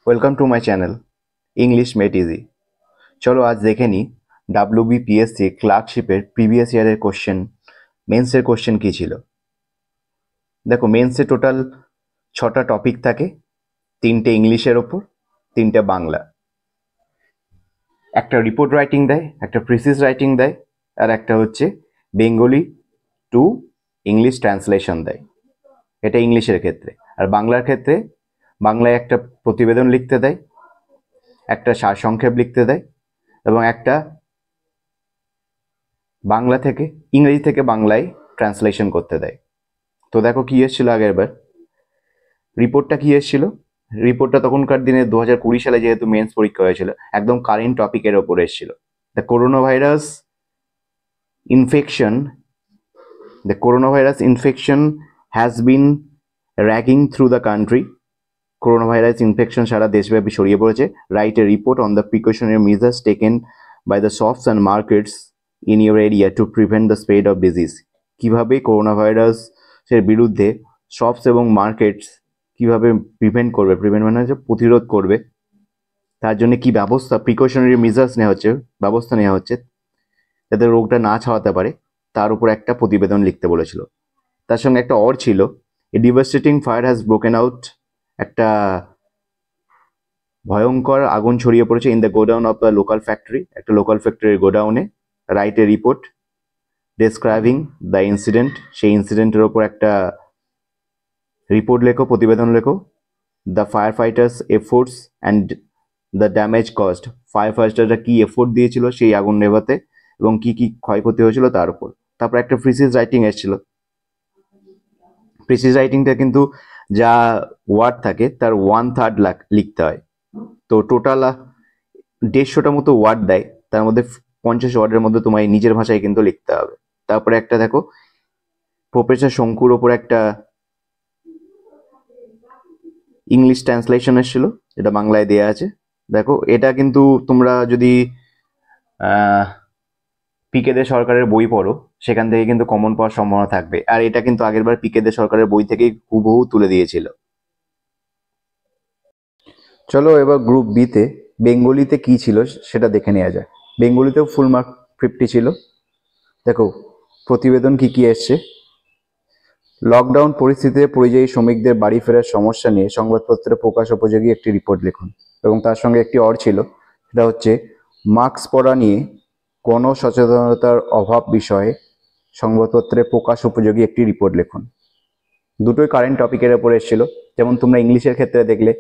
Welcome to my channel English made easy. চলো আজ দেখে নিই WBPSC ক্লার্কশিপের প্রিভিয়াস ইয়ারের কোশ্চেন, মেন্সের কোশ্চেন কী ছিল। দেখো, মেন্সে টোটাল 6টা টপিক থাকে, 3টে ইংলিশের ওপর, 3টে বাংলা। একটা রিপোর্ট রাইটিং দেয়, একটা প্রিসিস রাইটিং দেয়, আর একটা হচ্ছে বেঙ্গলি টু ইংলিশ ট্রান্সলেশন দেয়। এটা ইংলিশের ক্ষেত্রে। আর বাংলার ক্ষেত্রে বাংলায় একটা প্রতিবেদন লিখতে দেয়, একটা সারসংক্ষেপ লিখতে দেয়, এবং একটা বাংলা থেকে ইংরেজি থেকে বাংলায় ট্রান্সলেশন করতে দেয়। তো দেখো কি এসেছিল আগের বার রিপোর্টটা, কি এসেছিল রিপোর্টটা তখনকার দিনে 2020 সালে যেহেতু মেন্স পরীক্ষা হয়েছিল, একদম কারেন্ট টপিকের ওপর এসেছিল। The corona virus infection has been raging through the country. Corona virus infection সারা দেশব্যাপী ছড়িয়ে পড়েছে। Write a report on the precautionary measures taken by the shops and markets in your area to prevent the spread of disease. কীভাবে corona ভাইরাসের বিরুদ্ধে shops এবং markets কীভাবে prevent মানে হচ্ছে প্রতিরোধ করবে, তার জন্য কি প্রিকশনারি মেজার্স ব্যবস্থা নেওয়া হচ্ছে যাতে রোগটা না ছড়াতে পারে, তার উপর একটা প্রতিবেদন লিখতে বলেছিল। তার সঙ্গে একটা ছিল, a devastating fire has broken out. একটা ভয়ঙ্কর আগুন ছড়িয়ে পড়েছে in the godown of the local factory, একটা লোকাল ফ্যাক্টরির গোডাউনে। Write a report describing the incident, সেই ইনসিডেন্টের ওপর একটা রিপোর্ট লেখো, প্রতিবেদন লেখো। The fire fighters efforts and the damage cost, fire ফাইটাররা কী এফোর্ট দিয়েছিল সেই আগুন নেভাতে এবং কি কি ক্ষয়ক্ষতি হয়েছিল তার উপর। তারপর একটা প্রিসিস রাইটিং এসেছিল। প্রিসিস রাইটিংটা কিন্তু যা ওয়ার্ড থাকে তার 1/3 লিখতে হয়। তো টোটাল 150টা মতো ওয়ার্ড দেয়, তার মধ্যে 50 ওয়ার্ডের মধ্যে তোমায় নিজের ভাষায় কিন্তু লিখতে হবে। তারপরে একটা দেখো, প্রফেসর শঙ্কুর ওপর একটা ইংলিশ ট্রান্সলেশন এসেছিল, এটা বাংলায় দেয়া আছে। দেখো, এটা কিন্তু তোমরা যদি পিকে দে সরকারের বই পড়ো, সেখান থেকে কিন্তু কমন পাওয়ার সম্ভাবনা থাকবে। আর এটা কিন্তু আগেরবার পিকে দে সরকারের বই থেকেই হুবহু তুলে দিয়েছিল। চলো এবার গ্রুপ বিতে বেঙ্গলিতে কি ছিল সেটা দেখে নেওয়া যায়। বেঙ্গলিতেও ফুল মার্ক 50 ছিল। দেখো প্রতিবেদন কি কি এসছে। লকডাউন পরিস্থিতিতে পরিযায়ী শ্রমিকদের বাড়ি ফেরার সমস্যা নিয়ে সংবাদপত্রে প্রকাশ উপযোগী একটি রিপোর্ট লিখুন। এবং তার সঙ্গে একটি ছিল, সেটা হচ্ছে মাস্ক পরা নিয়ে গণসচেতনতার অভাব বিষয়ে সংবাদপত্রে প্রকাশ উপযোগী একটি রিপোর্ট লিখুন। দুটোই কারেন্ট টপিকের ওপর এসেছিল। যেমন তোমরা ইংলিশের ক্ষেত্রে দেখলে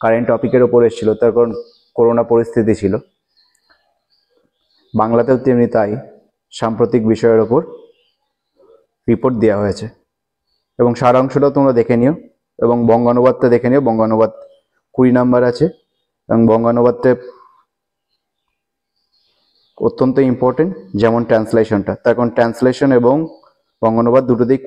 কারেন্ট টপিকের ওপর এসেছিল, তার কারণ করোনা পরিস্থিতি ছিল। বাংলাতেও তেমনি তাই, সাম্প্রতিক বিষয়ের ওপর রিপোর্ট দেওয়া হয়েছে। এবং সারাংশটাও তোমরা দেখে নিও, এবং বঙ্গানুবাদটা দেখে নিও। বঙ্গানুবাদ 20 নাম্বার আছে, এবং বঙ্গানুবাদটা অত্যন্ত ইম্পর্টেন্ট, যেমন ট্রান্সলেশনটা। তার কারণ ট্রান্সলেশন এবং বঙ্গানুবাদ দুটোতেই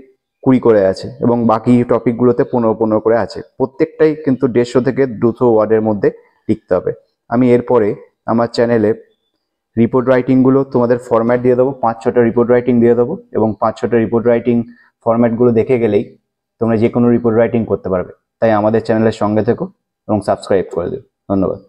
20 করে আছে, এবং বাকি টপিকগুলোতে 15 করে আছে। প্রত্যেকটাই কিন্তু 150 থেকে 200 ওয়ার্ডের মধ্যে লিখতে হবে। আমি এরপরে আমার চ্যানেলে রিপোর্ট রাইটিংগুলো তোমাদের ফরম্যাট দিয়ে দেবো, 5-6টা রিপোর্ট রাইটিং দিয়ে দেবো, এবং 5-6টা রিপোর্ট রাইটিং ফরম্যাটগুলো দেখে গেলেই তোমরা যে কোনো রিপোর্ট রাইটিং করতে পারবে। তাই আমাদের চ্যানেলের সঙ্গে থেকো এবং সাবস্ক্রাইব করে দিও। ধন্যবাদ।